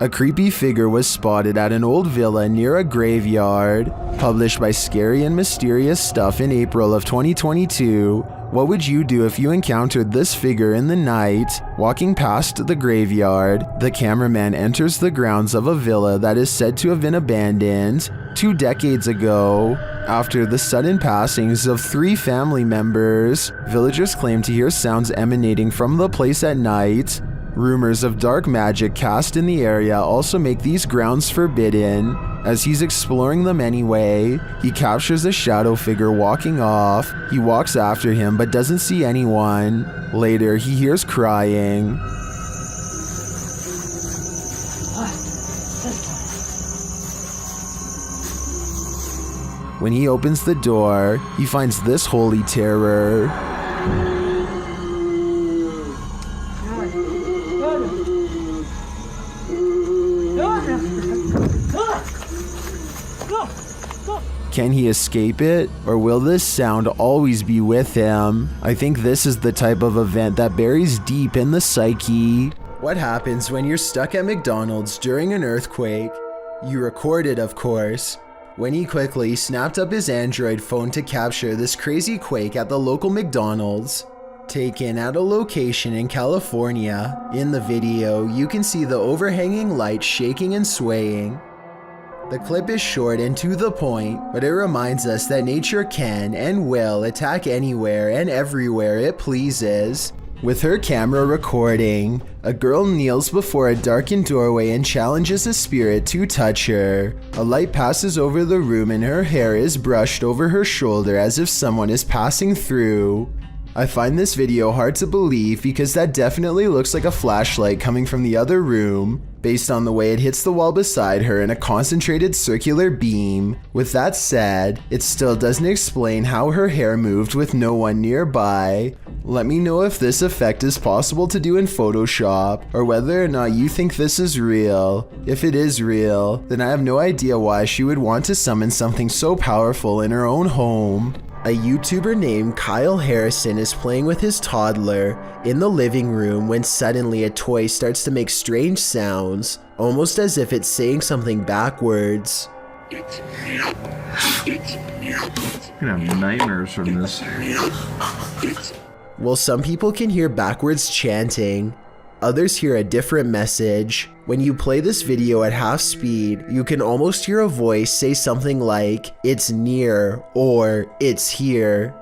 A creepy figure was spotted at an old villa near a graveyard. Published by Scary and Mysterious Stuff in April of 2022. What would you do if you encountered this figure in the night? Walking past the graveyard, the cameraman enters the grounds of a villa that is said to have been abandoned 2 decades ago. After the sudden passings of 3 family members, villagers claim to hear sounds emanating from the place at night. Rumors of dark magic cast in the area also make these grounds forbidden. As he's exploring them anyway, he captures a shadow figure walking off. He walks after him but doesn't see anyone. Later, he hears crying. When he opens the door, he finds this holy terror. Can he escape it, or will this sound always be with him? I think this is the type of event that buries deep in the psyche. What happens when you're stuck at McDonald's during an earthquake? You record it, of course. Winnie quickly snapped up his Android phone to capture this crazy quake at the local McDonald's. Taken at a location in California. In the video, you can see the overhanging light shaking and swaying. The clip is short and to the point, but it reminds us that nature can and will attack anywhere and everywhere it pleases. With her camera recording, a girl kneels before a darkened doorway and challenges a spirit to touch her. A light passes over the room and her hair is brushed over her shoulder as if someone is passing through. I find this video hard to believe because that definitely looks like a flashlight coming from the other room, based on the way it hits the wall beside her in a concentrated circular beam. With that said, it still doesn't explain how her hair moved with no one nearby. Let me know if this effect is possible to do in Photoshop, or whether or not you think this is real. If it is real, then I have no idea why she would want to summon something so powerful in her own home. A YouTuber named Kyle Harrison is playing with his toddler in the living room when suddenly a toy starts to make strange sounds, almost as if it's saying something backwards. I'm gonna have nightmares from this. Well, some people can hear backwards chanting. Others hear a different message. When you play this video at half speed, you can almost hear a voice say something like, "It's near," or "It's here."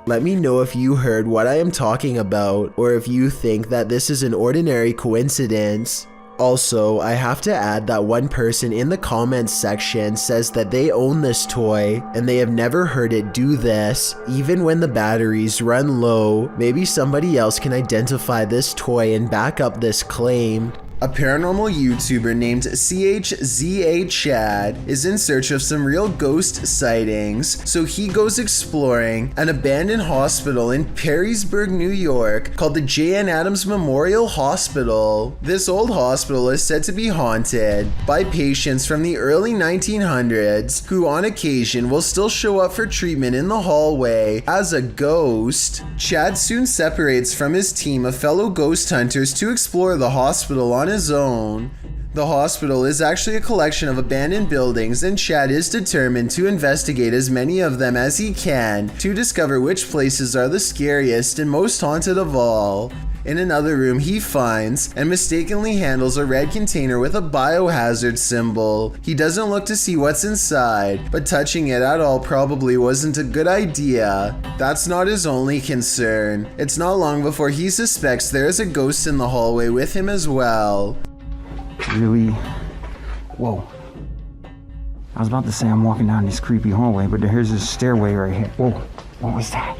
Let me know if you heard what I am talking about, or if you think that this is an ordinary coincidence. Also, I have to add that one person in the comments section says that they own this toy and they have never heard it do this, even when the batteries run low. Maybe somebody else can identify this toy and back up this claim. A paranormal YouTuber named CHZA Chad is in search of some real ghost sightings, so he goes exploring an abandoned hospital in Perrysburg, New York called the J.N. Adams Memorial Hospital. This old hospital is said to be haunted by patients from the early 1900s who on occasion will still show up for treatment in the hallway as a ghost. Chad soon separates from his team of fellow ghost hunters to explore the hospital on his own. The hospital is actually a collection of abandoned buildings, and Chad is determined to investigate as many of them as he can to discover which places are the scariest and most haunted of all. In another room, he finds and mistakenly handles a red container with a biohazard symbol. He doesn't look to see what's inside, but touching it at all probably wasn't a good idea. That's not his only concern. It's not long before he suspects there is a ghost in the hallway with him as well. Really? Whoa. I was about to say I'm walking down this creepy hallway, but here's this stairway right here. Whoa, what was that?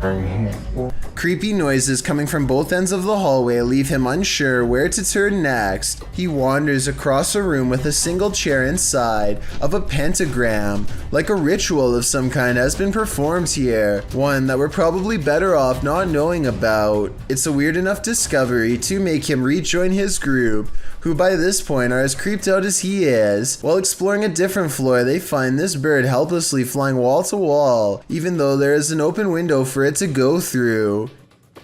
Right here. Whoa. Creepy noises coming from both ends of the hallway leave him unsure where to turn next. He wanders across a room with a single chair inside of a pentagram, like a ritual of some kind has been performed here, one that we're probably better off not knowing about. It's a weird enough discovery to make him rejoin his group, who by this point are as creeped out as he is. While exploring a different floor, they find this bird helplessly flying wall to wall, even though there is an open window for it to go through.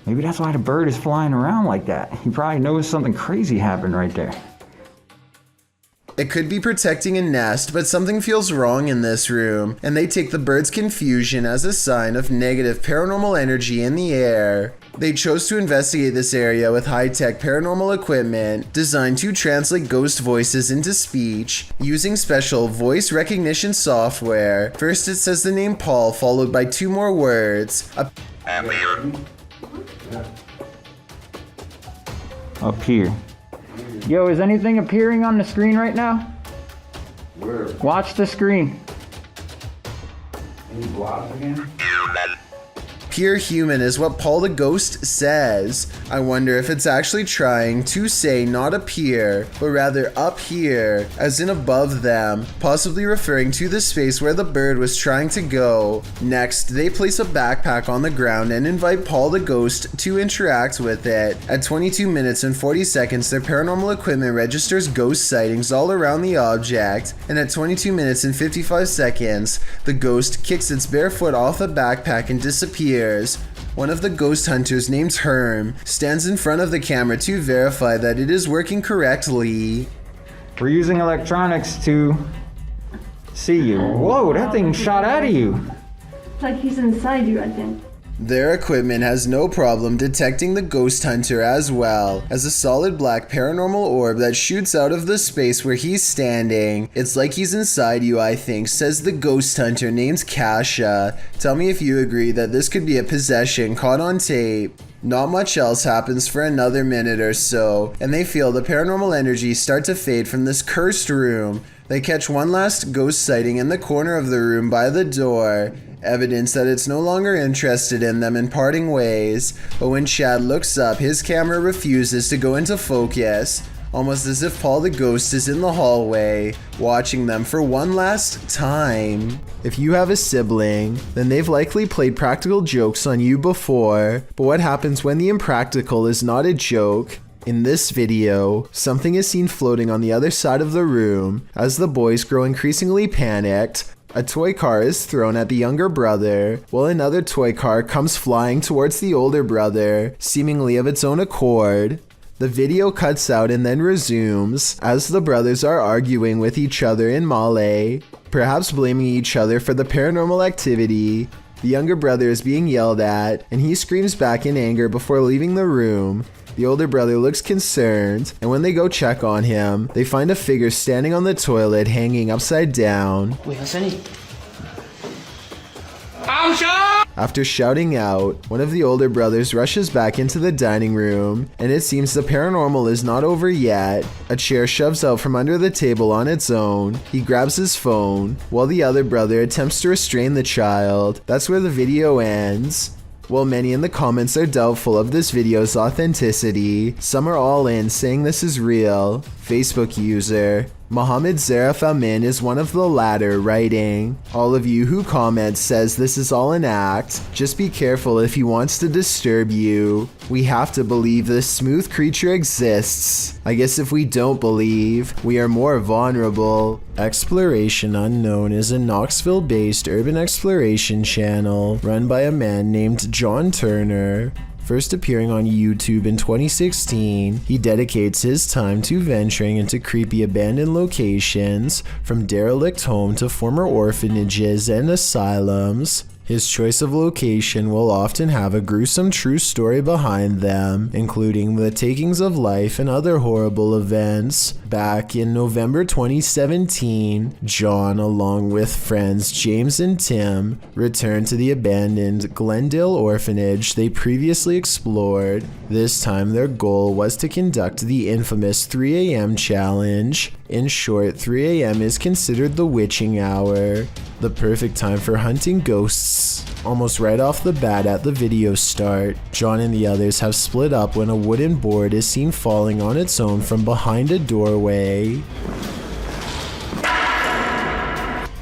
Maybe that's why the bird is flying around like that. He probably knows something crazy happened right there. It could be protecting a nest, but something feels wrong in this room, and they take the bird's confusion as a sign of negative paranormal energy in the air. They chose to investigate this area with high-tech paranormal equipment designed to translate ghost voices into speech using special voice recognition software. First it says the name Paul, followed by 2 more words. Up here. Yo, is anything appearing on the screen right now? Where? Watch the screen. Any blobs again? Pure human is what Paul the Ghost says. I wonder if it's actually trying to say not appear, but rather up here, as in above them, possibly referring to the space where the bird was trying to go. Next, they place a backpack on the ground and invite Paul the Ghost to interact with it. At 22 minutes and 40 seconds, their paranormal equipment registers ghost sightings all around the object, and at 22 minutes and 55 seconds, the ghost kicks its bare foot off the backpack and disappears. One of the ghost hunters named Herm stands in front of the camera to verify that it is working correctly. We're using electronics to see you. Whoa, that thing shot out of you. It's like he's inside you, I think. Their equipment has no problem detecting the ghost hunter as well as a solid black paranormal orb that shoots out of the space where he's standing. It's like he's inside you, I think, says the ghost hunter named Kasha. Tell me if you agree that this could be a possession caught on tape. Not much else happens for another minute or so, and they feel the paranormal energy start to fade from this cursed room. They catch one last ghost sighting in the corner of the room by the door, evidence that it's no longer interested in them in parting ways. But when Chad looks up, his camera refuses to go into focus, almost as if Paul the Ghost is in the hallway, watching them for one last time. If you have a sibling, then they've likely played practical jokes on you before, but what happens when the impractical is not a joke? In this video, something is seen floating on the other side of the room. As the boys grow increasingly panicked, a toy car is thrown at the younger brother, while another toy car comes flying towards the older brother, seemingly of its own accord. The video cuts out and then resumes as the brothers are arguing with each other in Malay, perhaps blaming each other for the paranormal activity. The younger brother is being yelled at, and he screams back in anger before leaving the room. The older brother looks concerned, and when they go check on him, they find a figure standing on the toilet hanging upside down. After shouting out, one of the older brothers rushes back into the dining room, and it seems the paranormal is not over yet. A chair shoves out from under the table on its own. He grabs his phone, while the other brother attempts to restrain the child. That's where the video ends. While many in the comments are doubtful of this video's authenticity, some are all in saying this is real. Facebook user Mohammed Zarif Amin is one of the latter, writing, "All of you who comment says this is all an act. Just be careful if he wants to disturb you. We have to believe this smooth creature exists. I guess if we don't believe, we are more vulnerable." Exploration Unknown is a Knoxville-based urban exploration channel run by a man named John Turner. First appearing on YouTube in 2016, he dedicates his time to venturing into creepy abandoned locations, from derelict home to former orphanages and asylums. His choice of location will often have a gruesome true story behind them, including the takings of life and other horrible events. Back in November 2017, John, along with friends James and Tim, returned to the abandoned Glendale Orphanage they previously explored. This time their goal was to conduct the infamous 3 a.m. challenge. In short, 3 a.m. is considered the witching hour, the perfect time for hunting ghosts. Almost right off the bat at the video start, John and the others have split up when a wooden board is seen falling on its own from behind a doorway.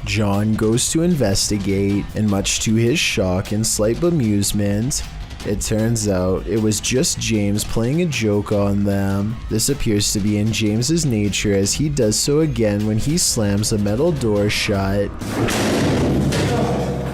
John goes to investigate, and much to his shock and slight bemusement, It turns out it was just James playing a joke on them. This appears to be in James's nature, as he does so again when he slams a metal door shut,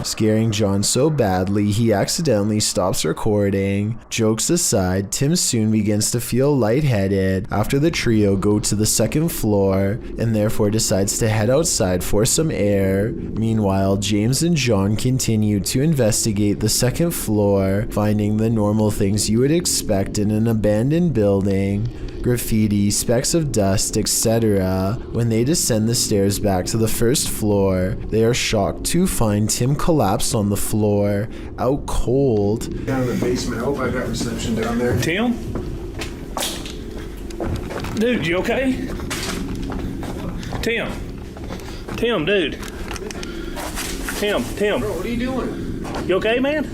scaring John so badly he accidentally stops recording. Jokes aside, Tim soon begins to feel lightheaded after the trio go to the second floor and therefore decides to head outside for some air. Meanwhile, James and John continue to investigate the second floor, finding the normal things you would expect in an abandoned building: graffiti, specks of dust, etc. When they descend the stairs back to the first floor, they are shocked to find Tim collapsed on the floor, out cold. Down in the basement. I hope I got reception down there. Tim? Dude, you okay? Tim? Tim, dude. Tim. Bro, what are you doing? You okay, man?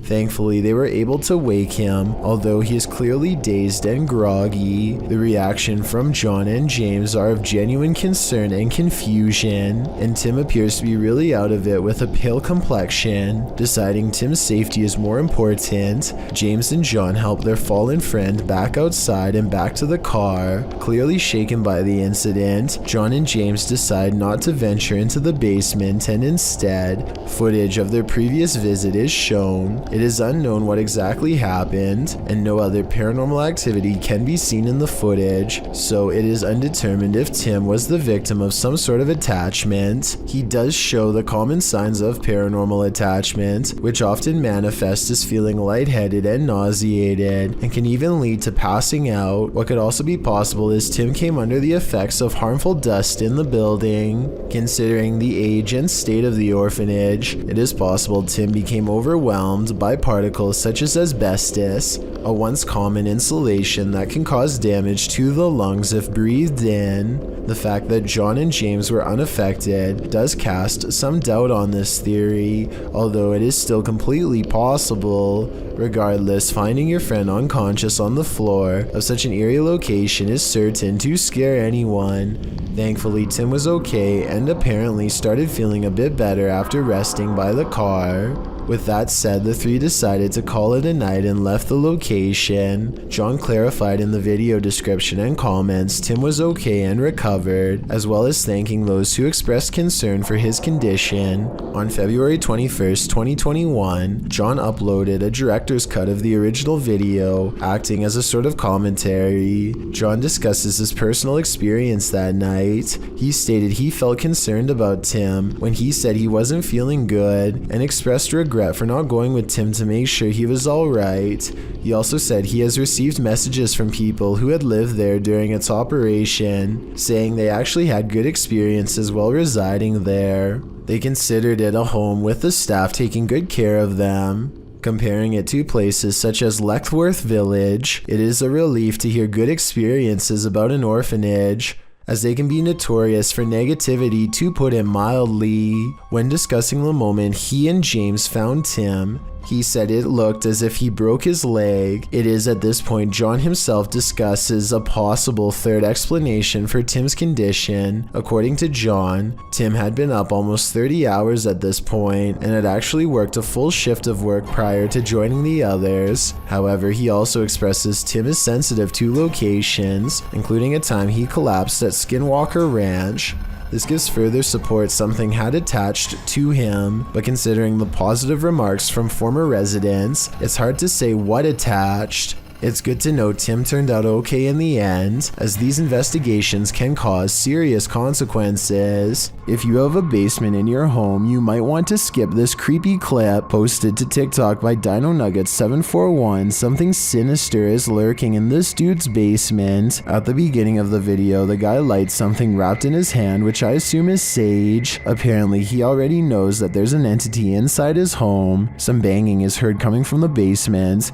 Thankfully, they were able to wake him, although he is clearly dazed and groggy. The reaction from John and James are of genuine concern and confusion, and Tim appears to be really out of it with a pale complexion. Deciding Tim's safety is more important, James and John help their fallen friend back outside and back to the car. Clearly shaken by the incident, John and James decide not to venture into the basement, and instead, footage of their previous visit is shown. It is unknown what exactly happened, and no other paranormal activity can be seen in the footage, so it is undetermined if Tim was the victim of some sort of attachment. He does show the common signs of paranormal attachment, which often manifest as feeling lightheaded and nauseated, and can even lead to passing out. What could also be possible is Tim came under the effects of harmful dust in the building. Considering the age and state of the orphanage, it is possible Tim became overwhelmed by particles such as asbestos, a once common insulation that can cause damage to the lungs if breathed in. The fact that John and James were unaffected does cast some doubt on this theory, although it is still completely possible. Regardless, finding your friend unconscious on the floor of such an eerie location is certain to scare anyone. Thankfully, Tim was okay and apparently started feeling a bit better after resting by the car. With that said, the three decided to call it a night and left the location. John clarified in the video description and comments Tim was okay and recovered, as well as thanking those who expressed concern for his condition. On February 21st, 2021, John uploaded a director's cut of the original video, acting as a sort of commentary. John discusses his personal experience that night. He stated he felt concerned about Tim when he said he wasn't feeling good, and expressed regret for not going with Tim to make sure he was alright. He also said he has received messages from people who had lived there during its operation, saying they actually had good experiences while residing there. They considered it a home with the staff taking good care of them. Comparing it to places such as Leckworth Village, it is a relief to hear good experiences about an orphanage, as they can be notorious for negativity, to put it mildly. When discussing the moment he and James found Tim, he said it looked as if he broke his leg. It is at this point John himself discusses a possible third explanation for Tim's condition. According to John, Tim had been up almost 30 hours at this point and had actually worked a full shift of work prior to joining the others. However, he also expresses Tim is sensitive to locations, including a time he collapsed at Skinwalker Ranch. This gives further support something had attached to him, but considering the positive remarks from former residents, it's hard to say what attached. It's good to know Tim turned out okay in the end, as these investigations can cause serious consequences. If you have a basement in your home, you might want to skip this creepy clip posted to TikTok by Dino Nuggets 741. Something sinister is lurking in this dude's basement. At the beginning of the video, the guy lights something wrapped in his hand, which I assume is sage. Apparently, he already knows that there's an entity inside his home. Some banging is heard coming from the basement.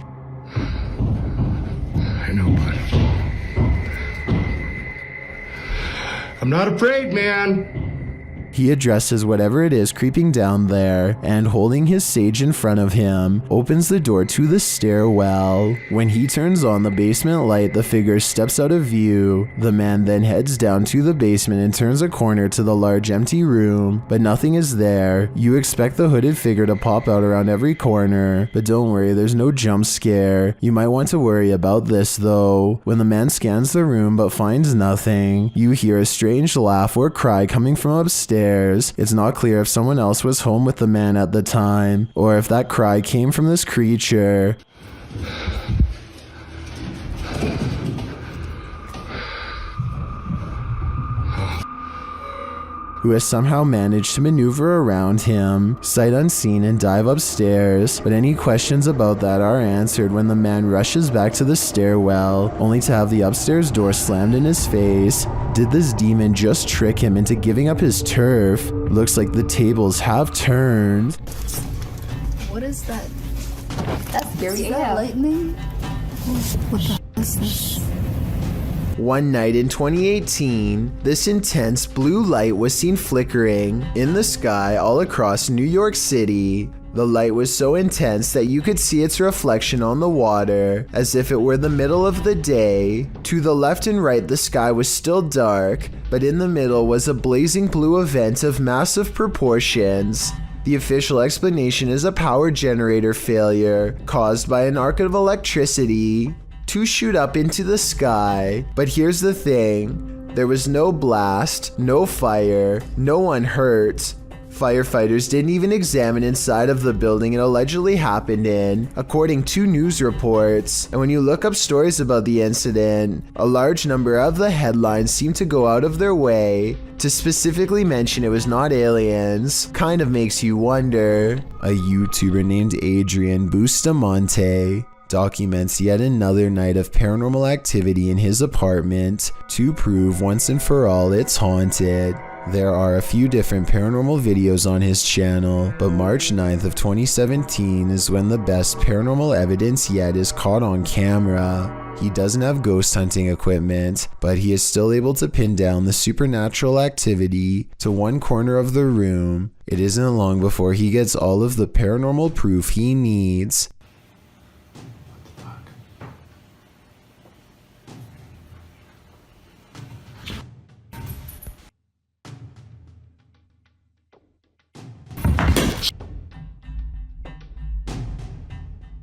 I know, bud. I'm not afraid, man. He addresses whatever it is creeping down there and, holding his sage in front of him, opens the door to the stairwell. When he turns on the basement light, the figure steps out of view. The man then heads down to the basement and turns a corner to the large empty room, but nothing is there. You expect the hooded figure to pop out around every corner, but don't worry, there's no jump scare. You might want to worry about this though. When the man scans the room but finds nothing, you hear a strange laugh or cry coming from upstairs. It's not clear if someone else was home with the man at the time, or if that cry came from this creature. Who has somehow managed to maneuver around him, sight unseen, and dive upstairs, but any questions about that are answered when the man rushes back to the stairwell, only to have the upstairs door slammed in his face. Did this demon just trick him into giving up his turf? Looks like the tables have turned. What is that? That's scary. Is that lightning? What the hell is this? One night in 2018, this intense blue light was seen flickering in the sky all across New York City. The light was so intense that you could see its reflection on the water, as if it were the middle of the day. To the left and right, the sky was still dark, but in the middle was a blazing blue event of massive proportions. The official explanation is a power generator failure caused by an arc of electricity to shoot up into the sky. But here's the thing, there was no blast, no fire, no one hurt. Firefighters didn't even examine inside of the building it allegedly happened in, according to news reports. And when you look up stories about the incident, a large number of the headlines seem to go out of their way to specifically mention it was not aliens. Kind of makes you wonder. A YouTuber named Adrian Bustamante documents yet another night of paranormal activity in his apartment to prove once and for all it's haunted. There are a few different paranormal videos on his channel, but March 9th of 2017 is when the best paranormal evidence yet is caught on camera. He doesn't have ghost hunting equipment, but he is still able to pin down the supernatural activity to one corner of the room. It isn't long before he gets all of the paranormal proof he needs.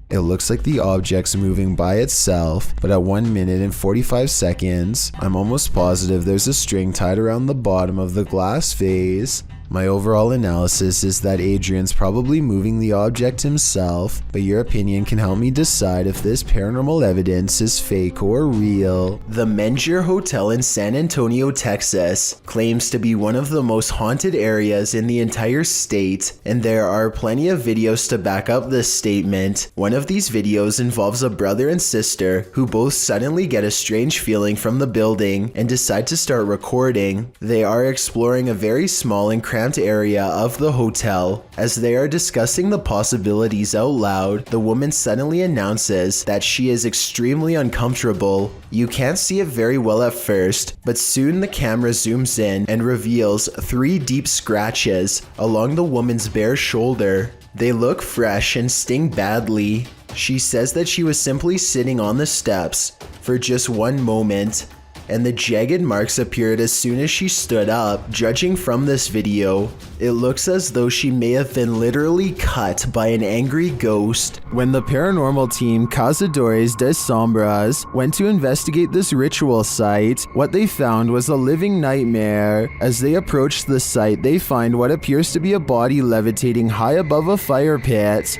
It looks like the object's moving by itself, but at 1 minute and 45 seconds, I'm almost positive there's a string tied around the bottom of the glass vase. My overall analysis is that Adrian's probably moving the object himself, but your opinion can help me decide if this paranormal evidence is fake or real. The Mengier Hotel in San Antonio, Texas, claims to be one of the most haunted areas in the entire state, and there are plenty of videos to back up this statement. One of these videos involves a brother and sister who both suddenly get a strange feeling from the building and decide to start recording. They are exploring a very small and cramped area of the hotel. As they are discussing the possibilities out loud, the woman suddenly announces that she is extremely uncomfortable. You can't see it very well at first, but soon the camera zooms in and reveals 3 deep scratches along the woman's bare shoulder. They look fresh and sting badly. She says that she was simply sitting on the steps for just 1 moment, and the jagged marks appeared as soon as she stood up. Judging from this video, it looks as though she may have been literally cut by an angry ghost. When the paranormal team Cazadores de Sombras went to investigate this ritual site, what they found was a living nightmare. As they approached the site, they find what appears to be a body levitating high above a fire pit.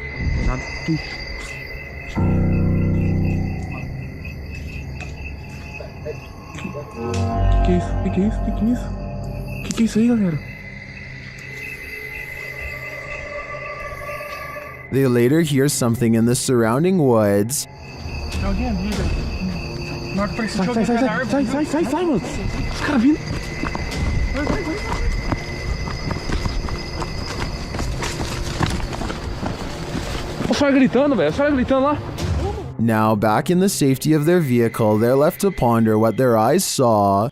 Que é isso aí, galera? They later hear something in the surrounding woods. Alguém ali, velho. Na hora que parecia que alguém caiu da árvore. Sai, mano. Os caras vindo. Os caras gritando, velho. Os caras gritando lá. Now, back in the safety of their vehicle, they're left to ponder what their eyes saw.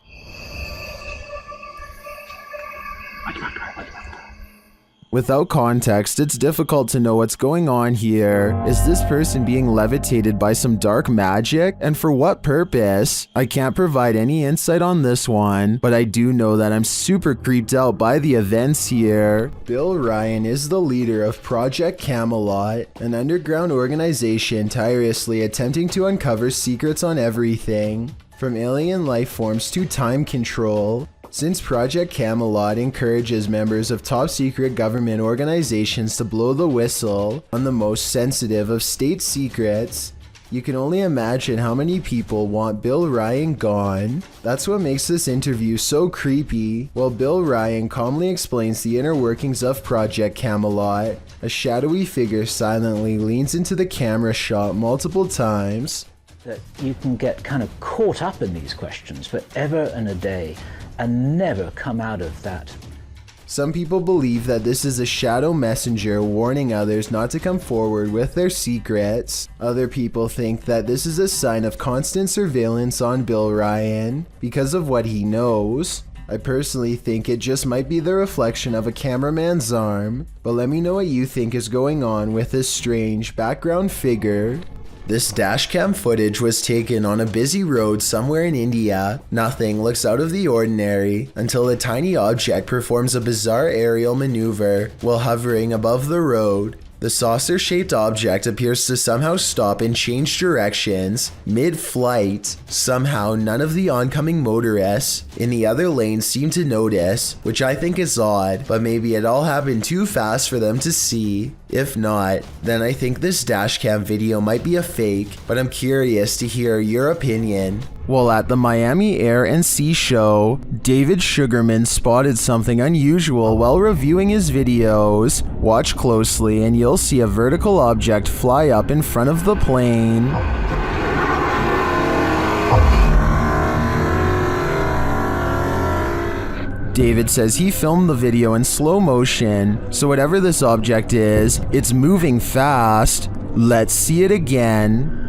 Without context, it's difficult to know what's going on here. Is this person being levitated by some dark magic? And for what purpose? I can't provide any insight on this one, but I do know that I'm super creeped out by the events here. Bill Ryan is the leader of Project Camelot, an underground organization tirelessly attempting to uncover secrets on everything, from alien life forms to time control. Since Project Camelot encourages members of top-secret government organizations to blow the whistle on the most sensitive of state secrets, you can only imagine how many people want Bill Ryan gone. That's what makes this interview so creepy. While Bill Ryan calmly explains the inner workings of Project Camelot, a shadowy figure silently leans into the camera shot multiple times. That you can get kind of caught up in these questions forever and a day and never come out of that. Some people believe that this is a shadow messenger warning others not to come forward with their secrets. Other people think that this is a sign of constant surveillance on Bill Ryan because of what he knows. I personally think it just might be the reflection of a cameraman's arm, but let me know what you think is going on with this strange background figure. This dashcam footage was taken on a busy road somewhere in India. Nothing looks out of the ordinary until a tiny object performs a bizarre aerial maneuver while hovering above the road. The saucer-shaped object appears to somehow stop and change directions mid-flight. Somehow, none of the oncoming motorists in the other lane seem to notice, which I think is odd, but maybe it all happened too fast for them to see. If not, then I think this dashcam video might be a fake, but I'm curious to hear your opinion. While at the Miami Air and Sea Show, David Sugarman spotted something unusual while reviewing his videos. Watch closely and you'll see a vertical object fly up in front of the plane. David says he filmed the video in slow motion, so whatever this object is, it's moving fast. Let's see it again.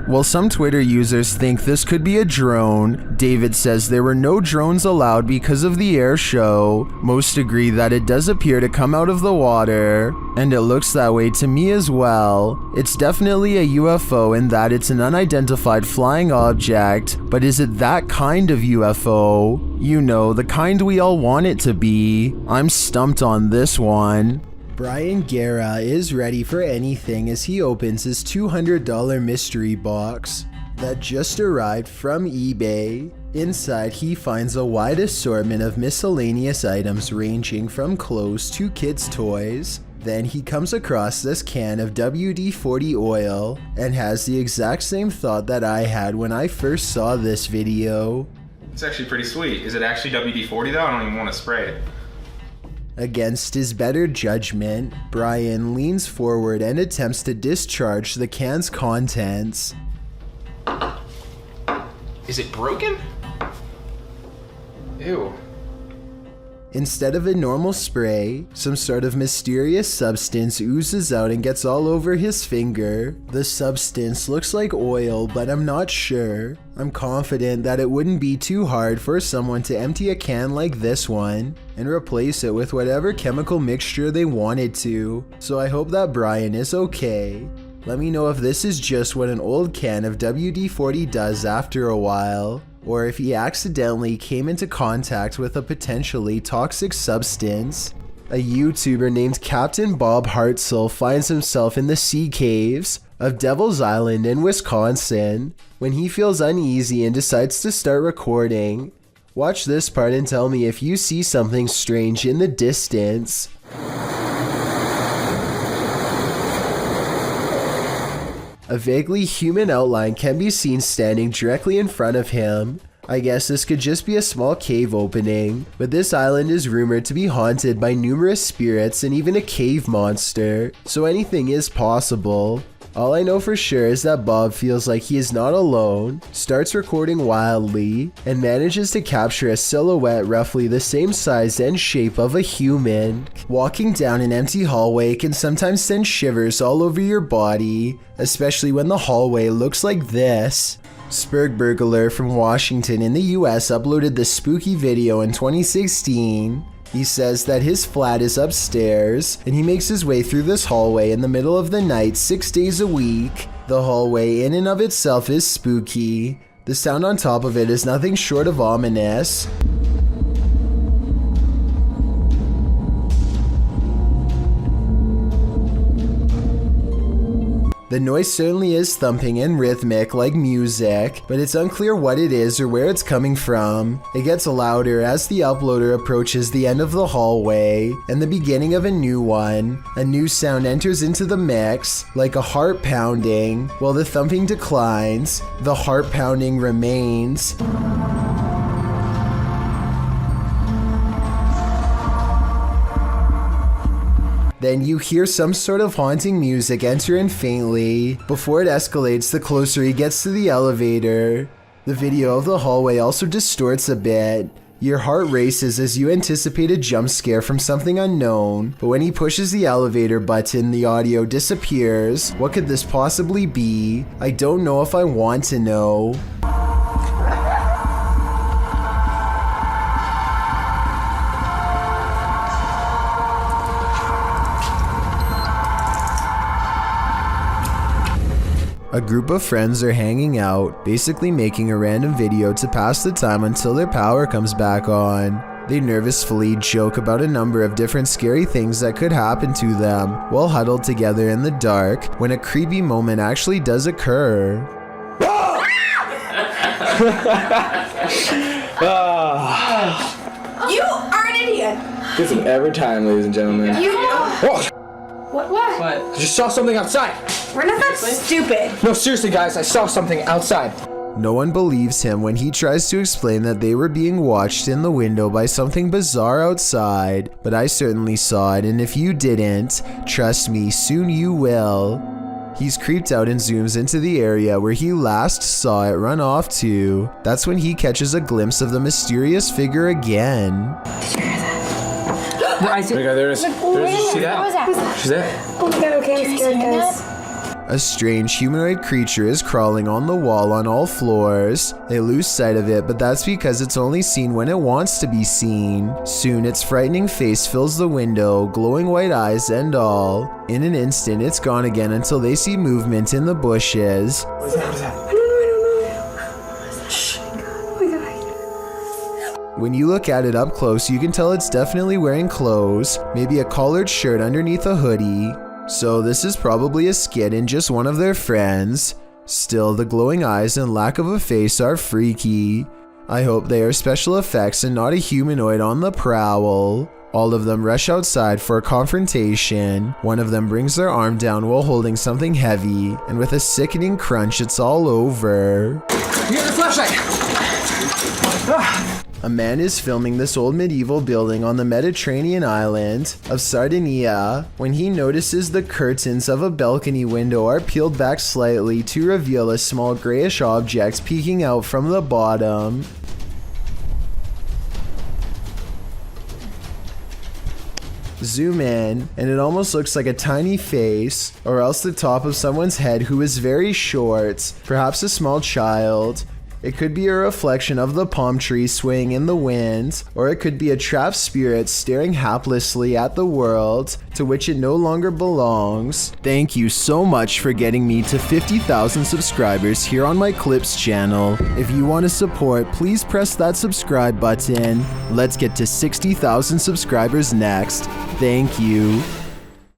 While some Twitter users think this could be a drone, David says there were no drones allowed because of the air show. Most agree that it does appear to come out of the water, and it looks that way to me as well. It's definitely a UFO in that it's an unidentified flying object, but is it that kind of UFO? You know, the kind we all want it to be. I'm stumped on this one. Brian Guerra is ready for anything as he opens his $200 mystery box that just arrived from eBay. Inside, he finds a wide assortment of miscellaneous items ranging from clothes to kids' toys. Then he comes across this can of WD-40 oil and has the exact same thought that I had when I first saw this video. It's actually pretty sweet. Is it actually WD-40 though? I don't even want to spray it. Against his better judgment, Brian leans forward and attempts to discharge the can's contents. Is it broken? Ew. Instead of a normal spray, some sort of mysterious substance oozes out and gets all over his finger. The substance looks like oil, but I'm not sure. I'm confident that it wouldn't be too hard for someone to empty a can like this one and replace it with whatever chemical mixture they wanted to. So I hope that Brian is okay. Let me know if this is just what an old can of WD-40 does after a while, or if he accidentally came into contact with a potentially toxic substance. A YouTuber named Captain Bob Hartzell finds himself in the sea caves of Devil's Island in Wisconsin when he feels uneasy and decides to start recording. Watch this part and tell me if you see something strange in the distance. A vaguely human outline can be seen standing directly in front of him. I guess this could just be a small cave opening, but this island is rumored to be haunted by numerous spirits and even a cave monster, so anything is possible. All I know for sure is that Bob feels like he is not alone, starts recording wildly, and manages to capture a silhouette roughly the same size and shape of a human. Walking down an empty hallway can sometimes send shivers all over your body, especially when the hallway looks like this. Spurgburglar from Washington in the US uploaded this spooky video in 2016. He says that his flat is upstairs, and he makes his way through this hallway in the middle of the night 6 days a week. The hallway in and of itself is spooky. The sound on top of it is nothing short of ominous. The noise certainly is thumping and rhythmic like music, but it's unclear what it is or where it's coming from. It gets louder as the uploader approaches the end of the hallway and the beginning of a new one. A new sound enters into the mix, like a heart pounding. While the thumping declines, the heart pounding remains. Then you hear some sort of haunting music enter in faintly, before it escalates the closer he gets to the elevator. The video of the hallway also distorts a bit. Your heart races as you anticipate a jump scare from something unknown, but when he pushes the elevator button, the audio disappears. What could this possibly be? I don't know if I want to know. A group of friends are hanging out, basically making a random video to pass the time until their power comes back on. They nervously joke about a number of different scary things that could happen to them while huddled together in the dark when a creepy moment actually does occur. You are an idiot! This is every time, ladies and gentlemen. You Oh! What? I just saw something outside. We're not that stupid. No, seriously, guys, I saw something outside. No one believes him when he tries to explain that they were being watched in the window by something bizarre outside, but I certainly saw it, and if you didn't, trust me, soon you will. He's creeped out and zooms into the area where he last saw it run off to. That's when he catches a glimpse of the mysterious figure again. I see. There it is. See that? What was that? She's there. Oh my god, okay, I'm scared, guys. A strange humanoid creature is crawling on the wall on all floors. They lose sight of it, but that's because it's only seen when it wants to be seen. Soon, its frightening face fills the window, glowing white eyes and all. In an instant, it's gone again until they see movement in the bushes. What is that? What is that? I don't know. Shh. Oh my god. When you look at it up close, you can tell it's definitely wearing clothes, maybe a collared shirt underneath a hoodie. So this is probably a skit in just one of their friends. Still, the glowing eyes and lack of a face are freaky. I hope they are special effects and not a humanoid on the prowl. All of them rush outside for a confrontation. One of them brings their arm down while holding something heavy, and with a sickening crunch, it's all over. You got the flashlight! A man is filming this old medieval building on the Mediterranean island of Sardinia when he notices the curtains of a balcony window are peeled back slightly to reveal a small grayish object peeking out from the bottom. Zoom in, and it almost looks like a tiny face, or else the top of someone's head who is very short, perhaps a small child. It could be a reflection of the palm tree swaying in the wind, or it could be a trapped spirit staring haplessly at the world to which it no longer belongs. Thank you so much for getting me to 50,000 subscribers here on my Clips channel. If you want to support, please press that subscribe button. Let's get to 60,000 subscribers next. Thank you.